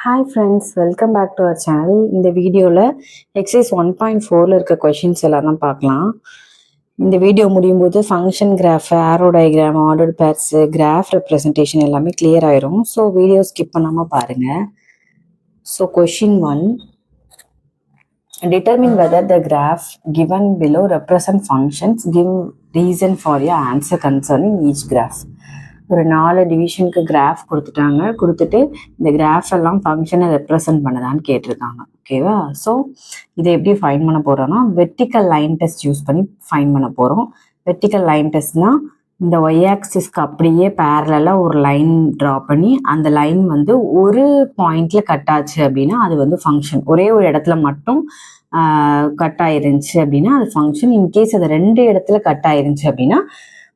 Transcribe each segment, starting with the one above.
Hi friends, welcome back to our channel. இந்த வீடியோவில் exercise 1.4ல் இருக்க கொஷின்ஸ் எல்லாம் தான் பார்க்கலாம். இந்த வீடியோ முடியும் போது function graph, arrow diagram, ordered pairs, graph representation எல்லாமே கிளியர் ஆயிரும். ஸோ வீடியோ ஸ்கிப் பண்ணாமல் பாருங்கள். So question 1, determine whether the graph given below represent functions. Give reason for your answer concerning each graph. ஒரு 4 டிவிஷனுக்கு graph கொடுத்துட்டு இந்த graph எல்லாம் ஃபங்க்ஷனை represent பண்ணதான்னு கேட்டிருக்காங்க. ஓகேவா? ஸோ இதை எப்படி ஃபைன் பண்ண போகிறோம்னா வெர்டிக்கல் லைன் டெஸ்ட் யூஸ் பண்ணி ஃபைன் பண்ண போகிறோம். வெர்டிக்கல் லைன் டெஸ்ட்னா இந்த ஒய் ஆக்சிஸ்க்கு அப்படியே பேரலாக ஒரு லைன் ட்ரா பண்ணி அந்த லைன் வந்து ஒரு பாயிண்ட்ல கட் ஆச்சு அப்படின்னா அது வந்து ஃபங்க்ஷன். ஒரே ஒரு இடத்துல மட்டும் கட் ஆயிருந்துச்சு அப்படின்னா அது ஃபங்க்ஷன். இன்கேஸ் அது 2 இடத்துல கட் ஆயிருந்துச்சு அப்படின்னா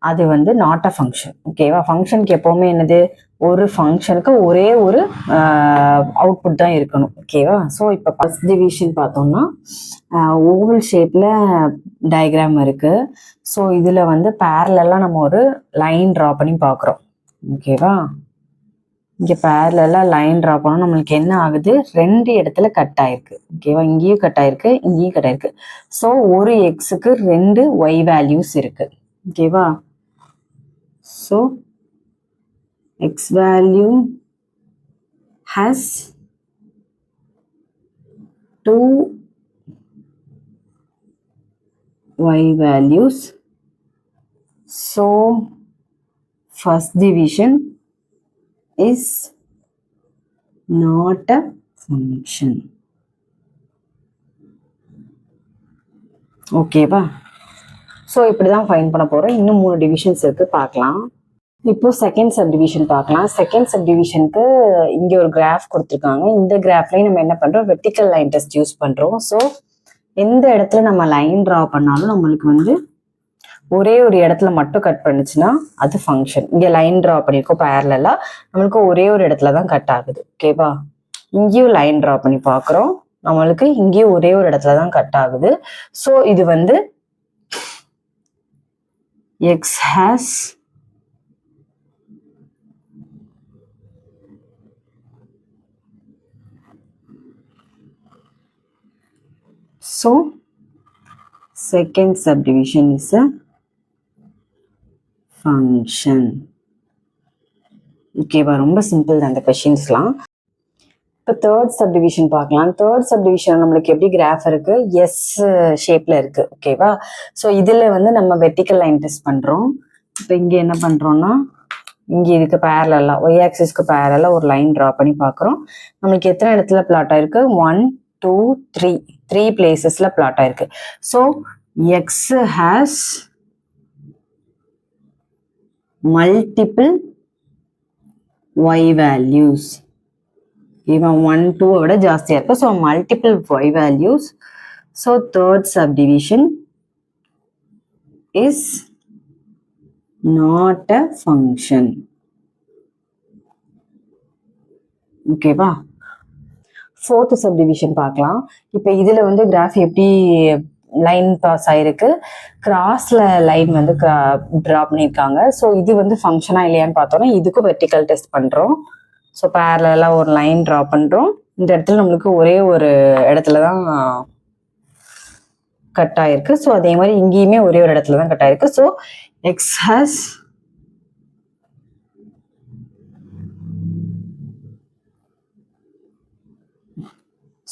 அது வந்து நாட் அ ஃபங்க்ஷன். ஓகேவா? ஃபங்க்ஷனுக்கு எப்போவுமே என்னது, ஒரு ஃபங்க்ஷனுக்கு ஒரே ஒரு அவுட்புட் தான் இருக்கணும். ஓகேவா? ஸோ இப்போ ஃபர்ஸ்ட் டிவிஷன் பார்த்தோம்னா ஓவல் ஷேப்பில் டயக்ராம் இருக்குது. ஸோ இதில் வந்து பேரலெல்லாம் நம்ம ஒரு லைன் ட்ரா பண்ணி பார்க்குறோம். ஓகேவா? இங்கே பேரலாக லைன் ட்ரா பண்ணோம். நம்மளுக்கு என்ன ஆகுது, 2 இடத்துல கட் ஆயிருக்கு. ஓகேவா? இங்கேயும் கட் ஆயிருக்கு, இங்கேயும் கட் ஆயிருக்கு. ஸோ ஒரு எக்ஸுக்கு 2 ஒய் வேல்யூஸ் இருக்குது. ஓகேவா? So x value has 2 y values. So first division is not a function. ஓகேவா? ஸோ இப்படி தான் ஃபைன் பண்ண போகிறோம். இன்னும் 3 டிவிஷன்ஸ் இருக்குது, பார்க்கலாம். இப்போ செகண்ட் சப்டிவிஷன் பார்க்கலாம். செகண்ட் சப்டிவிஷனுக்கு இங்கே ஒரு கிராஃப் கொடுத்துருக்காங்க. இந்த கிராஃப்லேயும் நம்ம என்ன பண்ணுறோம், வெர்டிக்கல் லைன் டெஸ்ட் யூஸ் பண்ணுறோம். ஸோ எந்த இடத்துல நம்ம லைன் ட்ரா பண்ணாலும் நம்மளுக்கு வந்து ஒரே ஒரு இடத்துல மட்டும் கட் பண்ணுச்சுன்னா அது ஃபங்க்ஷன். இங்கே லைன் ட்ரா பண்ணியிருக்கோம் பேரலாக, நம்மளுக்கு ஒரே ஒரு இடத்துல தான் கட் ஆகுது. ஓகேவா? இங்கேயும் லைன் ட்ரா பண்ணி பார்க்குறோம், நம்மளுக்கு இங்கேயும் ஒரே ஒரு இடத்துல தான் கட் ஆகுது. ஸோ இது வந்து x has so second subdivision is a function. ஓகேவா? ரொம்ப சிம்பிள் தான் அந்த கொஷின்ஸ்லாம். இப்போ தேர்ட் சப்டிவிஷன் பார்க்கலாம். தேர்ட் சப்டிவிஷன் நம்மளுக்கு எப்படி கிராஃப் இருக்கு, எஸ் ஷேப்ல இருக்கு. ஓகேவா? ஸோ இதுல வந்து நம்ம வெர்டிக்கல் லைன் டெஸ்ட் பண்றோம். இப்போ இங்க என்ன பண்றோம்னா இங்க இதுக்கு பேரலா ஒய் ஆக்சிஸ்க்கு பேரலா ஒரு லைன் ட்ரா பண்ணி பார்க்குறோம். நம்மளுக்கு எத்தனை இடத்துல பிளாட் ஆயிருக்கு, 1 2 3 பிளேசஸ்ல பிளாட் ஆயிருக்கு. So X has multiple Y values. இவன் 1 2 விட ஜாஸ்தியா இருக்கு. So multiple Y values. So third subdivision is not a function. ஓகேவா? ஃபோர்த் சப்டிவிஷன் பார்க்கலாம். இப்போ இதுல வந்து கிராஃப் எப்படி லைன் பாஸ் ஆயிருக்கு, கிராஸ்ல லைன் வந்து ட்ரா பண்ணியிருக்காங்க. ஸோ இது வந்து ஃபங்க்ஷனா இல்லையான்னு பார்த்தோம்னா இதுக்கும் வெர்டிக்கல் டெஸ்ட் பண்றோம். ஸோ பேரலாக ஒரு லைன் ட்ரா பண்ணுறோம். இந்த இடத்துல நம்மளுக்கு ஒரே ஒரு இடத்துல தான் கட் ஆயிருக்கு. ஸோ அதே மாதிரி இங்கேயுமே ஒரே ஒரு இடத்துல தான் கட் ஆயிருக்கு. So X has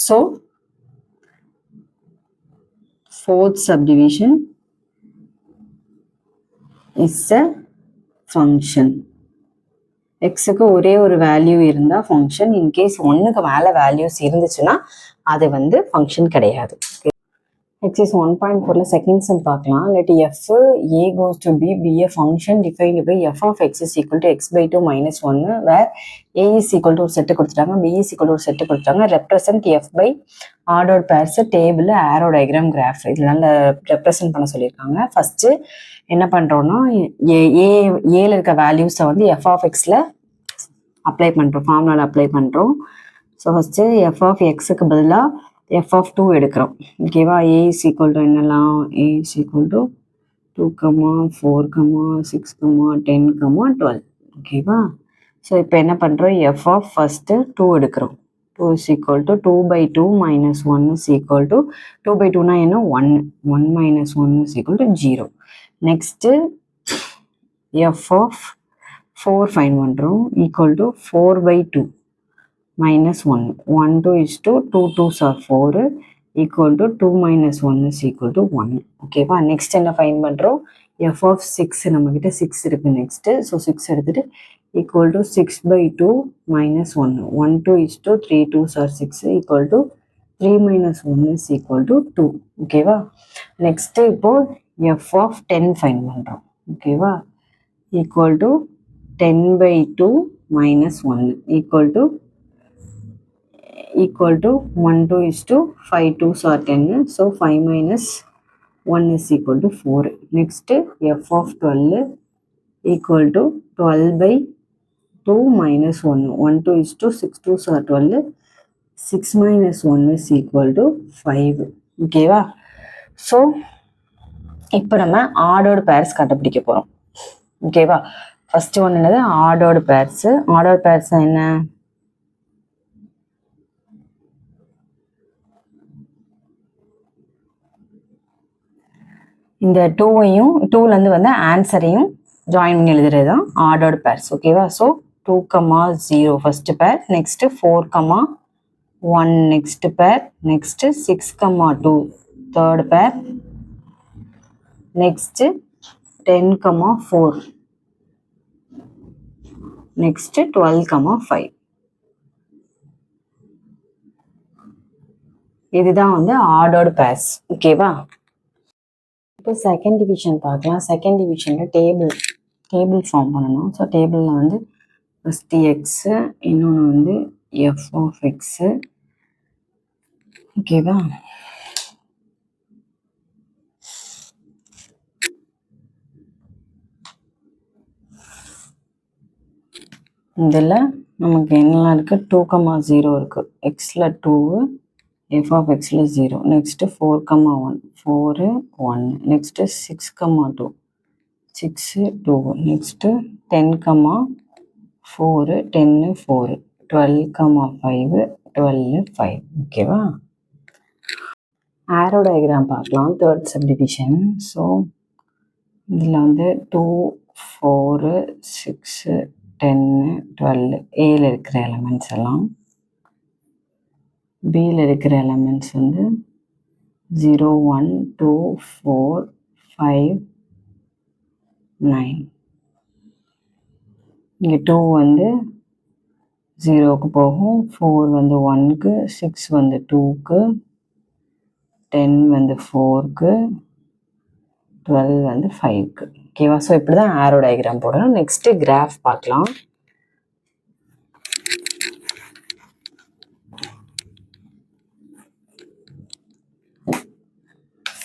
so fourth subdivision is a function. எக்ஸுக்கு ஒரே ஒரு வேல்யூ இருந்தால் ஃபங்க்ஷன். இன்கேஸ் 1க்கு மேலே வேல்யூஸ் இருந்துச்சுன்னா அது வந்து ஃபங்க்ஷன் கிடையாது. எக்ஸைஸ் 1.4ல செகண்ட் சம் பார்க்கலாம். Let f a goes to b be a function defined by f of x is equal to x by 2 minus 1 where a is equal to ஒரு set கொடுத்துட்டாங்க, b is equal to ஒரு set கொடுத்துட்டாங்க. Represent f by ordered pairs, table, arrow diagram, graph இதனால represent பண்ண சொல்லியிருக்காங்க. First என்ன பண்றோம்னா ஏல இருக்க வேல்யூஸை வந்து எஃப் ஆஃப் எக்ஸ்ல அப்ளை பண்றோம், ஃபார்முலால அப்ளை பண்றோம். ஸோ ஃபர்ஸ்ட் எஃப் ஆஃப் எக்ஸுக்கு பதிலாக எஃப் ஆஃப் 2 எடுக்கிறோம். ஓகேவா? ஏ இஸ் ஈக்குவல் டு என்னலாம், ஏ இஸ் ஈக்குவல் டு 2, 4, 6, 10, 12. ஓகேவா? ஸோ இப்போ என்ன பண்ணுறோம், எஃப் ஆஃப் ஃபஸ்ட்டு 2 எடுக்கிறோம். 2 is equal to 2 by 2 minus 1 is equal to 2 by 2 na என்ன 1 1 minus 1 is equal to 0. Next f of 4 find பண்றோம் equal to 4 by 2 minus 1 1 2 is to 2 2s are 4 equal to 2 minus 1 is equal to 1. ஓகேவா next என்ன find பண்றோம் f of 6 நம்ம கிட்ட 6 இருக்கு next so 6 எடுத்துட்டு equal to 6 by 2 minus 1 1 2 is to 3 2s are 6 equal to 3 minus 1 is equal to 2. ஓகேவா next இப்போ f of 10 find பண்றோம் ஓகேவா equal to 10 by 2 minus 1 equal to 1 2 is to 5 2s are 10 so 5 minus 1 is equal to 4. Next f of 12 equal to 12 by 2 minus 1 1 2 is to 6 2s are 12 6 minus 1 is equal to 5. ஓகேவா so இப்போ நம்ம ordered purse கண்டுபிடிக்க போகிறோம் ஓகேவா first one என்னது ordered purse ordered purse என்ன இந்த 2வையும் 2லேருந்து வந்து ஆன்சரையும் ஜாயின் பண்ணி எழுதுறது தான் ஆர்டர்டு பேர்ஸ் ஓகேவா ஸோ 2, 0 ஃபர்ஸ்ட் பேர் நெக்ஸ்ட் 4, 1 நெக்ஸ்ட் பேர் நெக்ஸ்ட் 6, 2 தேர்ட் பேர் நெக்ஸ்ட் 10, 4 நெக்ஸ்ட் 12, 5 இதுதான் வந்து ஆர்டர்டு பேர்ஸ் ஓகேவா இப்போ செகண்ட் டிவிஷன் பார்க்கலாம் செகண்ட் டிவிஷனில் டேபிள் ஃபார்ம் பண்ணணும் ஸோ டேபிளில் வந்து ஃபஸ்ட்டு எக்ஸு இன்னொன்று வந்து எஃப் ஆஃப் எக்ஸு ஓகேவா இதில் நமக்கு என்னெல்லாம் இருக்குது 2, 0 இருக்குது எக்ஸில் 2 f of x is 0 next 4, 1 4 1 next 6, 2 6 2 next 10, 4 10 4 12, 5 12 5 ஓகேவா ஆரோ டயக்ராம் பார்க்கலாம் தேர்ட் சப்டிவிஷன் ஸோ இதில் வந்து 2 4 6 10 12 ஏல இருக்கிற எலமெண்ட்ஸ் எல்லாம் பியில் இருக்கிற எலமெண்ட்ஸ் வந்து 0 1 2 4 5 9 இங்கே 2 வந்து 0க்கு போகும் 4 வந்து 1க்கு 6 வந்து 2க்கு 10 வந்து 4க்கு 12 வந்து 5க்கு ஓகேவா ஸோ இப்படி தான் ஆரோ டயக்ராம் போடணும் நெக்ஸ்ட்டு கிராஃப் பார்க்கலாம்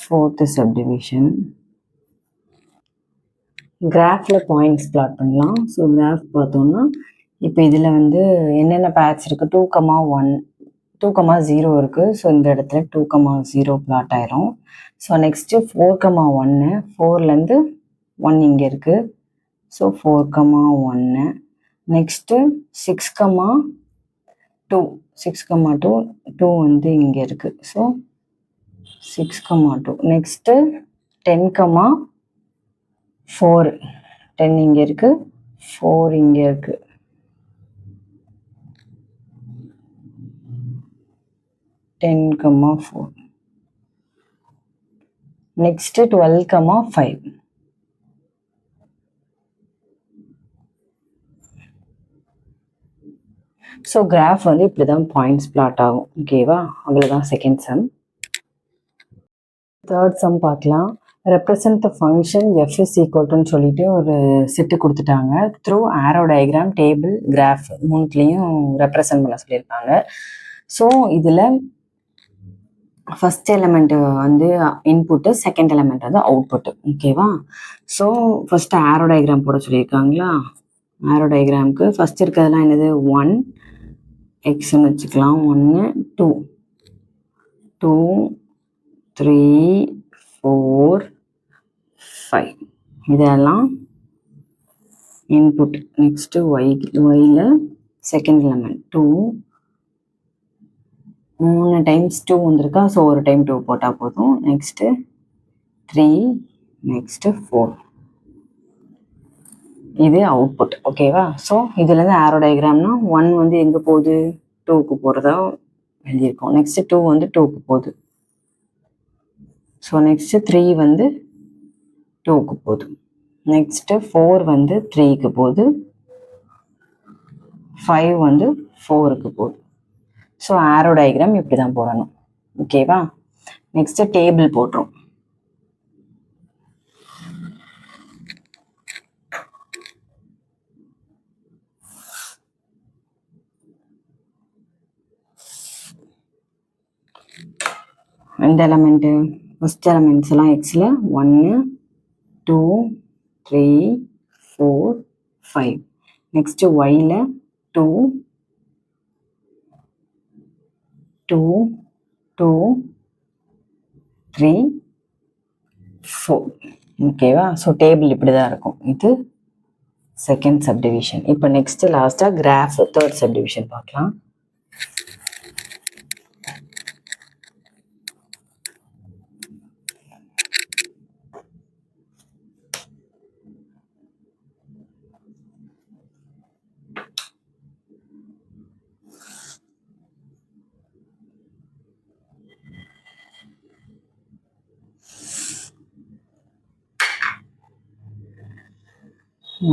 ஃபோர்த்து சப்டிவிஷன் கிராஃபில் பாயிண்ட்ஸ் பிளாட் பண்ணலாம் ஸோ கிராஃப் பார்த்தோம்னா இப்போ இதில் வந்து என்னென்ன பேட்ச் இருக்குது 2, 1 2, 0 இருக்குது ஸோ இந்த இடத்துல 2, 0 பிளாட் ஆயிரும் ஸோ நெக்ஸ்ட்டு 4, 1 4லேருந்து 1 இங்கே இருக்குது ஸோ 4, 1 நெக்ஸ்ட்டு 6, 2 6, 2 வந்து இங்கே இருக்குது ஸோ 6, 2 நெக்ஸ்ட்டு 10, 4 10 இங்கே இருக்குது 4 இங்கே இருக்குது ten comma 4 next 12, 5 so graph வந்து இப்படி தான் பாயிண்ட்ஸ் பிளாட் ஆகும் ஓகேவா அவ்வளோதான் செகண்ட் சம் தேர்ட் சம் பார்க்கலாம் represent the function f is ஈக்குவல்ட்டுன்னு சொல்லிட்டு ஒரு செட்டு கொடுத்துட்டாங்க through arrow diagram table graph மூணுத்துலேயும் ரெப்ரசன்ட் பண்ண சொல்லியிருக்காங்க ஸோ இதில் ஃபஸ்ட் எலிமெண்ட் வந்து இன்புட்டு செகண்ட் எலிமெண்ட் வந்து அவுட்புட்டு ஓகேவா ஸோ ஃபஸ்ட்டு ஆரோ டயக்ராம் போட சொல்லியிருக்காங்களா ஆரோ டயக்ராமுக்கு ஃபஸ்ட் இருக்கிறதுலாம் என்னது 1 எக்ஸ்ன்னு வச்சுக்கலாம் 1 2 2 3 4 5 இதெல்லாம் input next while second element 2 3 times 2 வந்திருக்கா. ஸோ ஒரு டைம் 2 போட்டால் போதும். Next 3, next 4. இது அவுட்புட். ஓகேவா? ஸோ இதுலேருந்து ஆரோ டயக்ராம்னா 1 வந்து எங்கே போகுது, 2க்கு போகிறதா எழுதியிருக்கோம். நெக்ஸ்ட்டு 2 வந்து 2க்கு போகுது. ஸோ நெக்ஸ்ட்டு 3 வந்து 2க்கு போகுது. நெக்ஸ்ட்டு 4 வந்து 3க்கு போகுது. 5 வந்து 4க்கு போகுது. ஸோ ஆரோ டயக்ராம் இப்படி தான் போடணும். ஓகேவா? நெக்ஸ்ட்டு டேபிள் போட்டுரும். இந்த எலமெண்ட்டு ஃபஸ்ட் எலமெண்ட்ஸ் எல்லாம் எக்ஸில் 1, 2, 3, 4, 5. Next while 2, 2, 2, 3, 4. ஓகேவா? ஸோ டேபிள் இப்படி தான் இருக்கும். இது செகண்ட் சப்டிவிஷன். இப்போ நெக்ஸ்ட்டு லாஸ்ட்டாக கிராஃப் தேர்ட் சப்டிவிஷன் பார்க்கலாம்.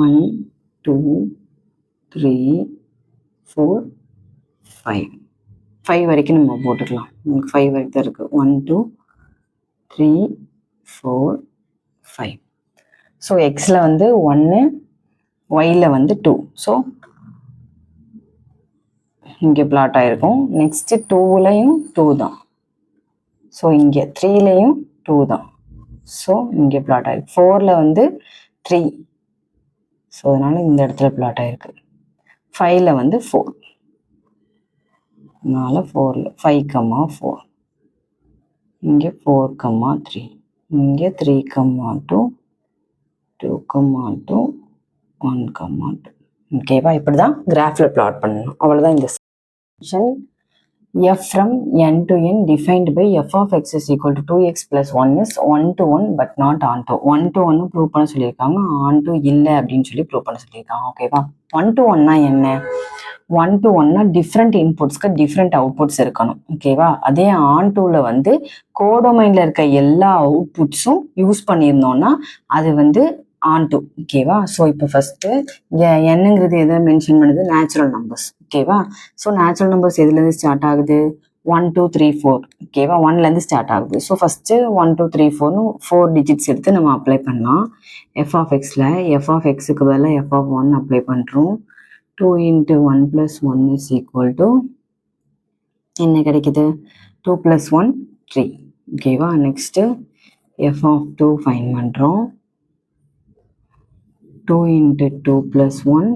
ஒன், 2, 3, 4, 5. 5 வரைக்கும் நம்ம போட்டுக்கலாம். நமக்கு 5 வரைக்கும் தான் இருக்குது. 1, 2, 3, 4, 5. ஸோ எக்ஸில் வந்து 1, ஒயில் வந்து 2. ஸோ இங்கே பிளாட் ஆகிருக்கும். நெக்ஸ்ட்டு 2லையும் 2 தான். ஸோ இங்கே 3லையும் 2 தான். ஸோ இங்கே பிளாட் ஆகிருக்கு. 4ல் வந்து 3. ஸோ அதனால் இந்த இடத்துல பிளாட் ஆகிருக்கு. 5ல் வந்து 4. அதனால் 4ல் 5, 4. இங்கே 4, 3. இங்கே 3, 2, 2, 2, 1, 2. ஓகேவா? இப்படி தான் கிராஃபில் பிளாட் பண்ணணும். அவ்வளோதான் இந்த section. f from n to n defined by f of x is equal to 2x plus 1 is 1 to 1 but not on to. 1 to 1 prove பண்ண சொல்லியிருக்காங்க, on to இல்லை அப்படின்னு சொல்லி ப்ரூவ் பண்ண சொல்லியிருக்காங்க. ஓகேவா? 1 to 1னா என்ன? 1 to 1னா டிஃப்ரெண்ட் இன்புட்ஸ்க்கு டிஃப்ரெண்ட் அவுட்புட்ஸ் இருக்கணும். ஓகேவா? அதே ஆன் டூவில் வந்து கோடொமைனில் இருக்க எல்லா அவுட்புட்ஸும் யூஸ் பண்ணியிருந்தோம்னா அது வந்து ஆன் டூ. ஓகேவா? ஸோ இப்போ ஃபஸ்ட்டு என்னங்கிறது எதை மென்ஷன் பண்ணுது? Natural numbers. ஓகேவா? ஸோ நேச்சுரல் நம்பர்ஸ் எதுலேருந்து ஸ்டார்ட் ஆகுது? 1, 2, 3, 4. ஓகேவா? 1லேருந்து ஸ்டார்ட் ஆகுது. ஸோ ஃபஸ்ட்டு 1, 2, 3, 4னு 4 டிஜிட்ஸ் எடுத்து நம்ம அப்ளை பண்ணலாம். எஃப் ஆஃப் எக்ஸில் எஃப் ஆஃப் எக்ஸுக்கு பதிலாக எஃப் ஆஃப் 1 அப்ளை பண்ணுறோம். 2 × 1 + 1 is equal to என்ன கிடைக்குது? 2 + 1, 3. ஓகேவா? நெக்ஸ்ட்டு எஃப் ஆஃப் 2 ஃபைன் பண்ணுறோம். 2 × 2 + 1,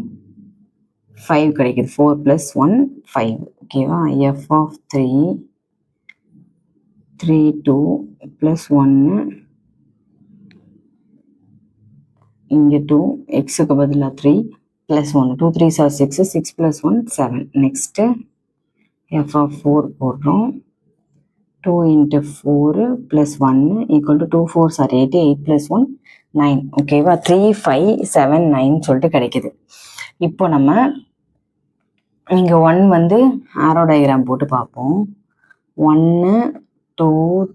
5 கிடைக்குது. 4 + 1, 5. ஓகேவா? எஃப் ஆஃப் 3, 3, 2 + 1, இங்கே 2, எக்ஸுக்கு பதிலாக 3 + 1, 2 3s are 6, 6 + 1, 7. Next F of 4 போடுறோம். 2 × 4 + 1 = 2 4s are 8, 8 + 1, 9. ஓகேவா? 3, 5, 7, 9 சொல்லிட்டு கிடைக்குது. இப்போ நம்ம இங்கே 1 வந்து ஆரோ டயக்ராம் போட்டு பார்ப்போம். 1, 2,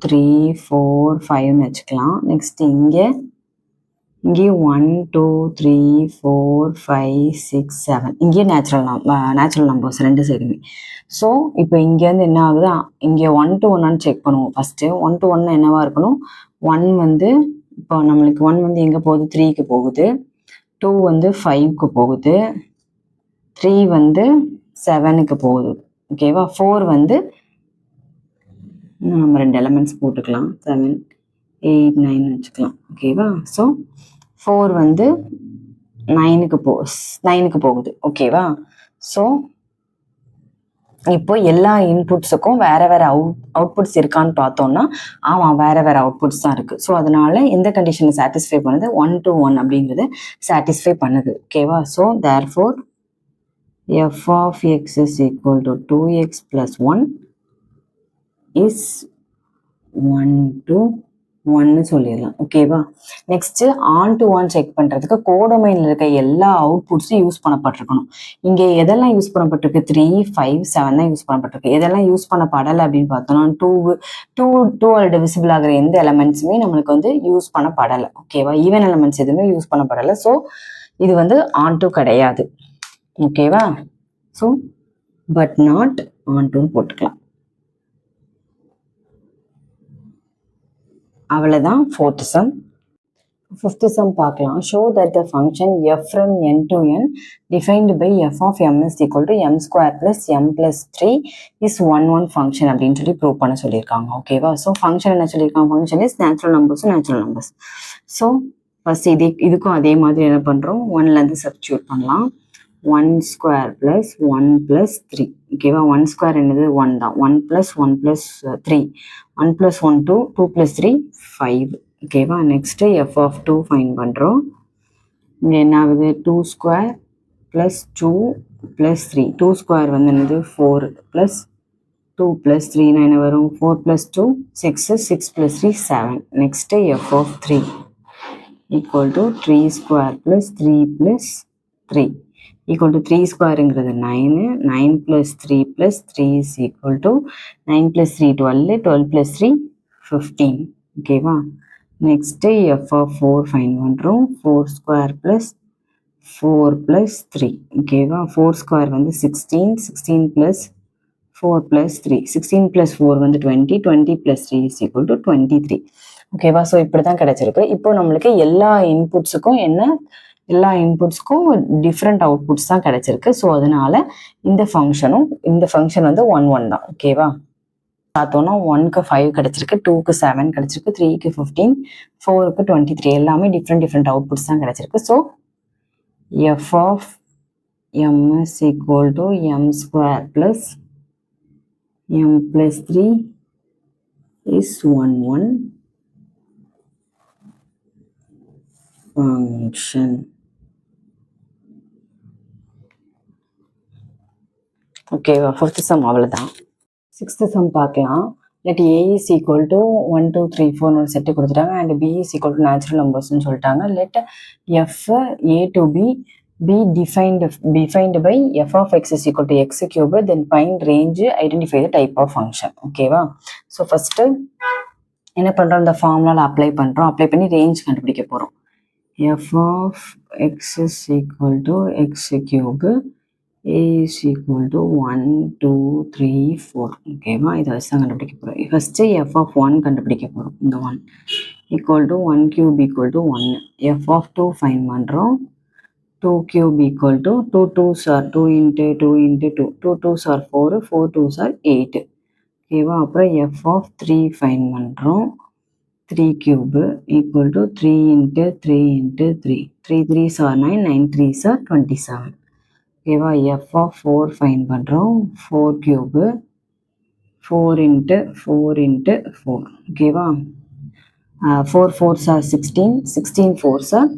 3, 4, 5ன்னு வச்சுக்கலாம். நெக்ஸ்ட் இங்கேயும் 1, 2, 3, 4, 5, 6, 7. இங்கேயும் நேச்சுரல் நம்பர்ஸ் ரெண்டு சைடுமே. ஸோ இப்போ இங்கேருந்து என்ன ஆகுது? இங்கே 1 to 1 செக் பண்ணுவோம். ஃபஸ்ட்டு 1 to 1 என்னவா இருக்கணும்? 1 வந்து இப்போ நம்மளுக்கு 1 வந்து எங்கே போகுது? 3க்கு போகுது. 2 வந்து 5க்கு போகுது. 3 வந்து 7க்கு போகுது. ஓகேவா? 4 வந்து நம்ம 2 எலமெண்ட்ஸ் போட்டுக்கலாம். 7, 8, 9 வச்சுக்கலாம். ஓகேவா? ஸோ 4 வந்து 9க்கு போகுது. ஓகேவா? ஸோ இப்போ எல்லா இன்புட்ஸுக்கும் வேற வேற அவுட்புட்ஸ் இருக்கான்னு பார்த்தோம்னா ஆமாம், வேற வேற அவுட்புட்ஸ் தான் இருக்குது. ஸோ அதனால எந்த கண்டிஷனை சாட்டிஸ்ஃபை பண்ணுது? 1 to 1 அப்படிங்கிறத சாட்டிஸ்ஃபை பண்ணுது. ஓகேவா? So therefore f of x is equal to 2x + 1 is 1 to 1 சொல்லிடலாம். ஓகேவா? Next on to one check பண்றதுக்கு கோடமைன்ல இருக்க எல்லா அவுட்புட்ஸும் யூஸ் பண்ணப்பட்டிருக்கணும். இங்க எதெல்லாம் யூஸ் பண்ணப்பட்டிருக்கு? 3, 5, 7 தான் யூஸ் பண்ணப்பட்டிருக்கு. எதெல்லாம் யூஸ் பண்ணப்படலை அப்படின்னு பார்த்தோம்னா டூ டிவிசிபிள் ஆகிற எந்த எலமெண்ட்ஸுமே நம்மளுக்கு வந்து யூஸ் பண்ணப்படலை. ஓகேவா? ஈவன் எலமெண்ட்ஸ் எதுவுமே யூஸ் பண்ணப்படலை. ஸோ இது வந்து ஆன் டு கிடையாது. ஓகேவா? ஸோ பட் நாட் ஆன் டுன்னு போட்டுக்கலாம். அவ்வளவுதான் fourth sum. Fifth sum பார்க்கலாம். Show that the function f from n to n defined by f of m is equal to m square plus m plus 3 is one function அப்படின்னு சொல்லி prove பண்ண சொல்லியிருக்காங்க. ஓகேவா? So function என்ன சொல்லியிருக்காங்க? Function is natural numbers. So first இதுக்கும் அதே மாதிரி என்ன பண்ணுறோம்? 1லேருந்து சப்ஸ்டியூட் பண்ணலாம். 1 square plus 1 plus 3. ஓகேவா? 1 square என்னது? 1 தான். 1 plus 1 plus 3. 1 plus 1 2, 2 plus 3 5. ஓகேவா? நெக்ஸ்ட் f of 2 ஃபைண்ட் பண்ணுறோம். இங்கே என்ன ஆகுது? 2 square plus 2 plus 3. 2 square வந்து என்னது? 4 plus 2 plus 3 என்ன வரும்? 4 plus 2 6, 6 plus 3 7. Next f of 3 equal to 3 square plus 3 plus 3 equal to 3 squareங்கிறது 9, 9 plus 3 plus 3 is equal to 9 plus 3 12, 12 plus 3 15. ஓகேவா? நெக்ஸ்ட் f of 4 ஃபைண்ட் பண்ணுறோம். 4 square plus 4 plus 3. ஓகேவா? 4 square வந்து 16, 16 plus 4 plus 3. 16 plus 4 வந்து 20, 20 plus 3 is equal to 23. ஓகேவா? So இப்படி தான் கிடைச்சிருக்கு. இப்போ நம்மளுக்கு எல்லா இன்புட்ஸுக்கும் டிஃப்ரெண்ட் அவுட்புட்ஸ் தான் கிடைச்சிருக்கு. ஸோ அதனால இந்த ஃபங்க்ஷன் வந்து 1 தான். ஓகேவா? பார்த்தோம்னா 1க்கு 5 கிடைச்சிருக்கு, 2க்கு 7 கிடைச்சிருக்கு, 3க்கு 15, 4க்கு 23. எல்லாமே டிஃப்ரெண்ட் அவுட்புட்ஸ் தான் கிடைச்சிருக்கு. So f of m is equal to m square plus m plus 3 is 1 function. ஓகேவா? ஃபோர்த் சம் அவ்வளோதான். சிக்ஸ்த் சம் பார்க்கலாம். let a is equal to 1 2 3 4 ஒரு செட்டு கொடுத்துட்டாங்க and b is equal to natural நம்பர்ஸ்னு சொல்லிட்டாங்க. let f a to b defined by f of x is equal to x cube, then find range, identify the type of function. ஓகேவா? So first என்ன பண்ணுறோம்? இந்த ஃபார்முலாவில் apply பண்ணி range கண்டுபிடிக்க போகிறோம். f of x is equal to x cube, a is equal to 1 2 3 4. ஓகேவா? இதை வச்சு தான் கண்டுபிடிக்க போகிறோம். ஃபர்ஸ்ட் f of 1 கண்டுபிடிக்க போகிறோம். இந்த 1 equal to 1 cube equal to 1. f of 2 find பண்ணுறோம். 2 cube equal to 2 2s are 2 into 2 into 2. 2 2s are 4, 4 2s are 8. ஓகேவா? அப்புறம் f of 3 ஃபைண்ட் பண்ணுறோம். 3 cube equal to 3 into 3 into 3. 3 3s are 9, 9 3s are 27. ஓகேவா? f of 4 find பண்ணுறோம். 4 cube 4 into 4 into 4. ஓகேவா? 4 4s are 16, 16 4s are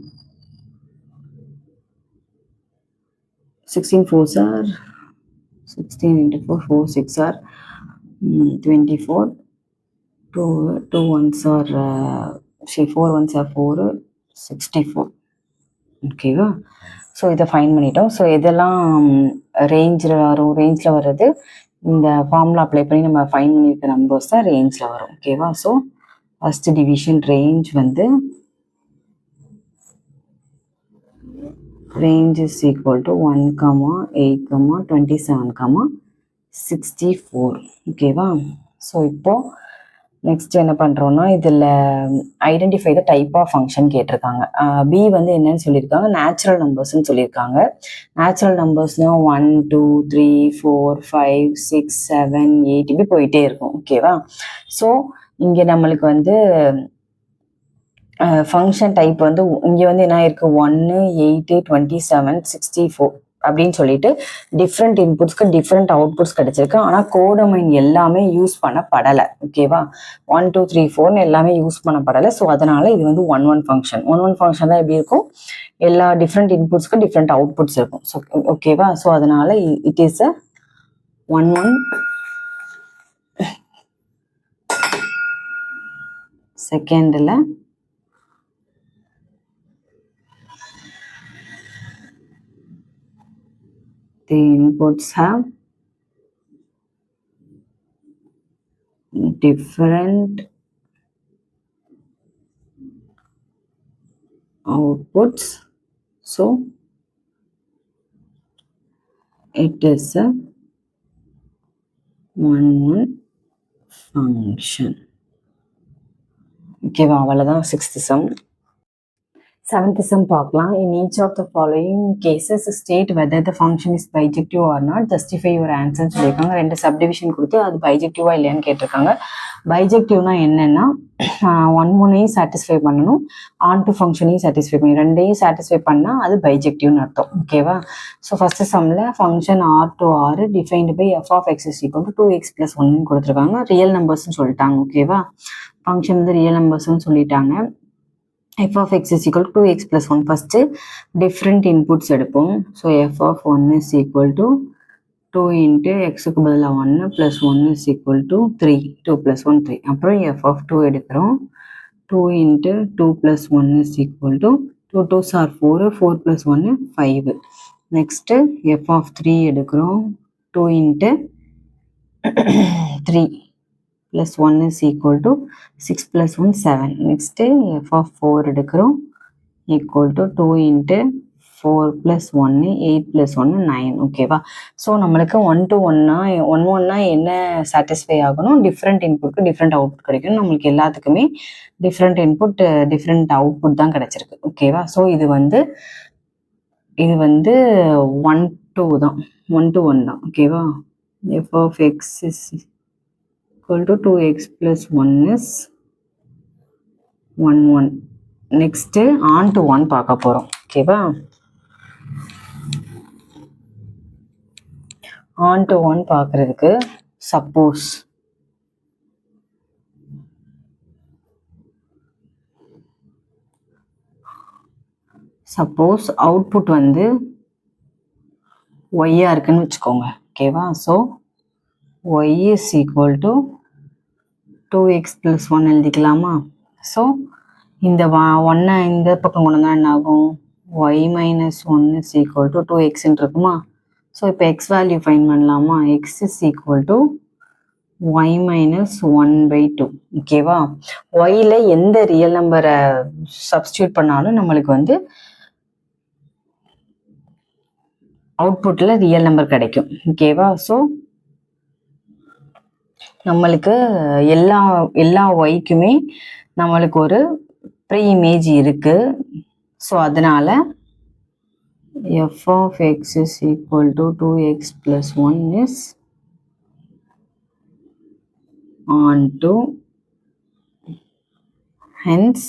16 4s are 16 into 4, 4 6 are 24. 2 1s are 4 1s are 4, 64. ஓகேவா? So இதை fine பண்ணிட்டோம். So இதெல்லாம் ரேஞ்சில் வர்றது இந்த ஃபார்முலா அப்ளை பண்ணி நம்ம ஃபைன் பண்ணியிருக்க நம்பர்ஸ் தான் ரேஞ்சில் வரும். ஓகேவா? ஸோ ஃபர்ஸ்ட் டிவிஷன் ரேஞ்ச் வந்து range is equal to 1, 8, 27, 64. ஓகேவா? ஸோ இப்போ நெக்ஸ்ட் என்ன பண்ணுறோன்னா இதில் identify the type of function கேட்டிருக்காங்க. பி வந்து என்னன்னு சொல்லியிருக்காங்க? நேச்சுரல் நம்பர்ஸ்ன்னு சொல்லியிருக்காங்க. நேச்சுரல் நம்பர்ஸ்னால் 1 2 3 4 5 6 7 8 இப்படி போயிட்டே இருக்கும். ஓகேவா? ஸோ இங்கே நம்மளுக்கு வந்து ஃபங்க்ஷன் டைப் வந்து இங்கே வந்து என்ன இருக்கு? 1 8 27 64 அப்படின்னு சொல்லிட்டு டிஃப்ரெண்ட் இன்புட்ஸ்க்கு டிஃப்ரெண்ட் அவுட்புட்ஸ் கிடைச்சிருக்கு. ஆனால் கோடமைன் எல்லாமே யூஸ் பண்ணப்படலை. ஓகேவா? 1 2 3 4 எல்லாமே யூஸ் பண்ணப்படலை. ஸோ அதனால இது வந்து 1 ஃபங்க்ஷன். 1 ஃபங்க்ஷன் தான் எப்படி இருக்கும்? எல்லா டிஃப்ரெண்ட் இன்புட்ஸ்க்கு டிஃப்ரெண்ட் அவுட்புட்ஸ் இருக்கும். ஸோ ஓகேவா? ஸோ அதனால இட் இஸ் அ 1 செகண்டில் the inputs have different outputs, so it is a one function. ஓகேவா, அவ்வளோதான் 6th sum. 7th sum பார்க்கலாம். In each of the following cases state whether the function is bijective or not, justify your answer சொல்லியிருக்காங்க. 2 subdivision கொடுத்து அது பைஜெக்டிவா இல்லையான்னு கேட்டிருக்காங்க. பைஜெக்டிவ்னா என்னன்னா ஒன்னையும் சாட்டிஸ்ஃபை பண்ணணும், ஆன் டு ஃபங்க்ஷனையும் சாட்டிஸ்ஃபை பண்ணணும். ரெண்டையும் சாட்டிஸ்ஃபை பண்ணால் அது பைஜெக்டிவ்னு அர்த்தம். ஓகேவா. ஸோ ஃபர்ஸ்ட் சம்மில் function R to R defined by F of X is equal to 2x + 1 கொடுத்துருக்காங்க. ரியல் நம்பர்ஸ்ன்னு சொல்லிட்டாங்க. ஓகேவா, ஃபங்க்ஷன் வந்து ரியல் நம்பர்ஸ்ன்னு சொல்லிட்டாங்க. f of x is equal to 2x plus 1. First different inputs எடுப்போம். So f of 1 is equal to 2 into x க்கு பதிலா 1 plus 1 is equal to 3. 2 plus 1 3. அப்புறம் f of 2 எடுக்கிறோம். 2 into 2 plus 1 is equal to 2 2s are 4. 4 plus 1 5. Next f of 3 எடுக்கிறோம். 2 into 3 plus 1 is equal to 6 plus 1 7. Next f of 4 எடுக்கிறோம். equal to 2 into 4 plus 1 8 plus 1 9. ஓகேவா. So நம்மளுக்கு 1 to 1 என்ன satisfy ஆகணும், different இன்புட்க்கு different output கிடைக்கும். நம்மளுக்கு எல்லாத்துக்குமே different input different output தான் கிடைச்சிருக்கு. ஓகேவா. ஸோ இது வந்து 1 to தான், 1 to 1 தான். ஓகேவா. f of x is equal to 2x plus 1 is 1 1. Next on to 1 பார்க்க போறோம். ஓகேவா. on to 1 பார்க்கறதுக்கு சப்போஸ் அவுட்புட் வந்து y இருக்குன்னு வச்சுக்கோங்க. ஓகேவா. So y is equal to 2x plus 1 எழுதிக்கலாமா. ஸோ இந்த 1 இந்த பக்கம் கொண்டு வந்தால் என்ன ஆகும், y minus 1 is equal to 2x இருக்குமா. ஸோ இப்போ x வேல்யூ ஃபைன் பண்ணலாமா. x is equal to y minus 1/2. ஓகேவா. yல எந்த ரியல் நம்பரை சப்ஸ்டியூட் பண்ணாலும் நம்மளுக்கு வந்து அவுட்புட்டில் ரியல் நம்பர் கிடைக்கும். ஓகேவா. ஸோ நம்மளுக்கு எல்லா ஒய்க்குமே நம்மளுக்கு ஒரு ப்ரீ இமேஜ் இருக்கு. ஸோ அதனால f of x is equal to 2x plus 1 is on to, hence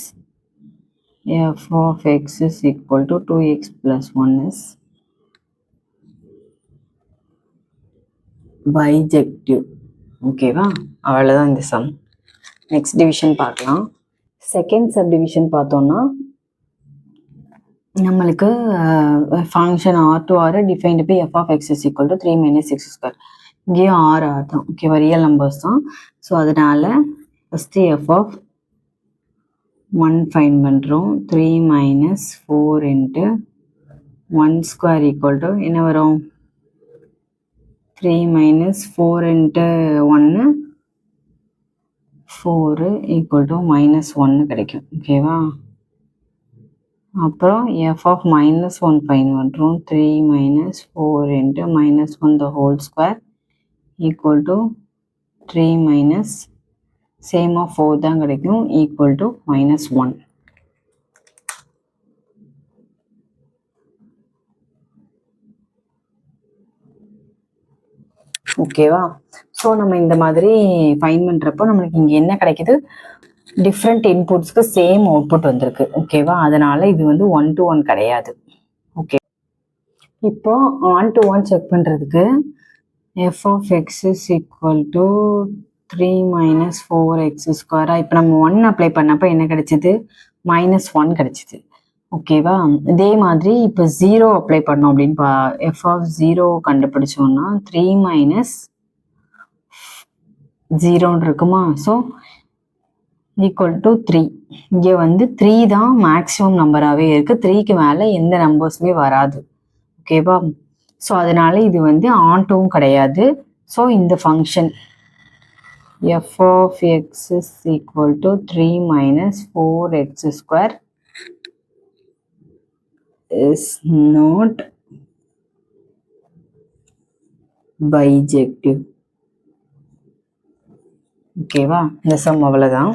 f of x is equal to 2x plus 1 is bijective. ஓகேவா. அவ்வளோதான் இந்த சம். நெக்ஸ்ட் டிவிஷன் பார்க்கலாம். செகண்ட் சப் டிவிஷன் பார்த்தோம்னா நம்மளுக்கு function R to R defined by F of X is equal to 3 minus x². இங்கேயும் R தான். ஓகேவா, real numbers தான். ஸோ அதனால ஃபஸ்ட்டு எஃப் ஆஃப் 1 ஃபைன் பண்ணுறோம். 3 minus 4 into 1² equal to என்ன வரும், 3 minus 4 into 1 4 equal to -1 கிடைக்கும். ஓகேவா. அப்புறம் f of -1 ஃபைன் பண்ணுறோம். 3 minus 4 into -1 the whole square equal to 3 minus same of 4 தான் கிடைக்கும் equal to -1. ஓகேவா. ஸோ நம்ம இந்த மாதிரி ஃபைன் பண்ணுறப்போ நம்மளுக்கு இங்கே என்ன கிடைக்குது, டிஃப்ரெண்ட் இன்புட்ஸ்க்கு சேம் அவுட்புட் வந்திருக்கு. ஓகேவா. அதனால இது வந்து 1 to 1 கிடையாது. ஓகே, இப்போ ஆன் டு 1 செக் பண்ணுறதுக்கு f of x is equal to 3 minus 4x². இப்போ நம்ம 1 அப்ளை பண்ணப்போ என்ன கிடைச்சிது, -1 கிடைச்சிது. ஓகேவா. இதே மாதிரி இப்போ 0 அப்ளை பண்ணோம் அப்படின்னு f of 0 கண்டுபிடிச்சோம்னா 3 minus 0 இருக்குமா. So equal to 3. இங்கே வந்து 3 தான் மேக்ஸிமம் நம்பராகவே இருக்குது. 3க்கு மேலே எந்த நம்பர்ஸுமே வராது. ஓகேவா? ஸோ அதனால இது வந்து ஆன்டோவும் கிடையாது. ஸோ இந்த function f of x is equal to 3 minus 4x square is not bijective. ஓகேவா? இந்த சம் அவ்வளோதான்.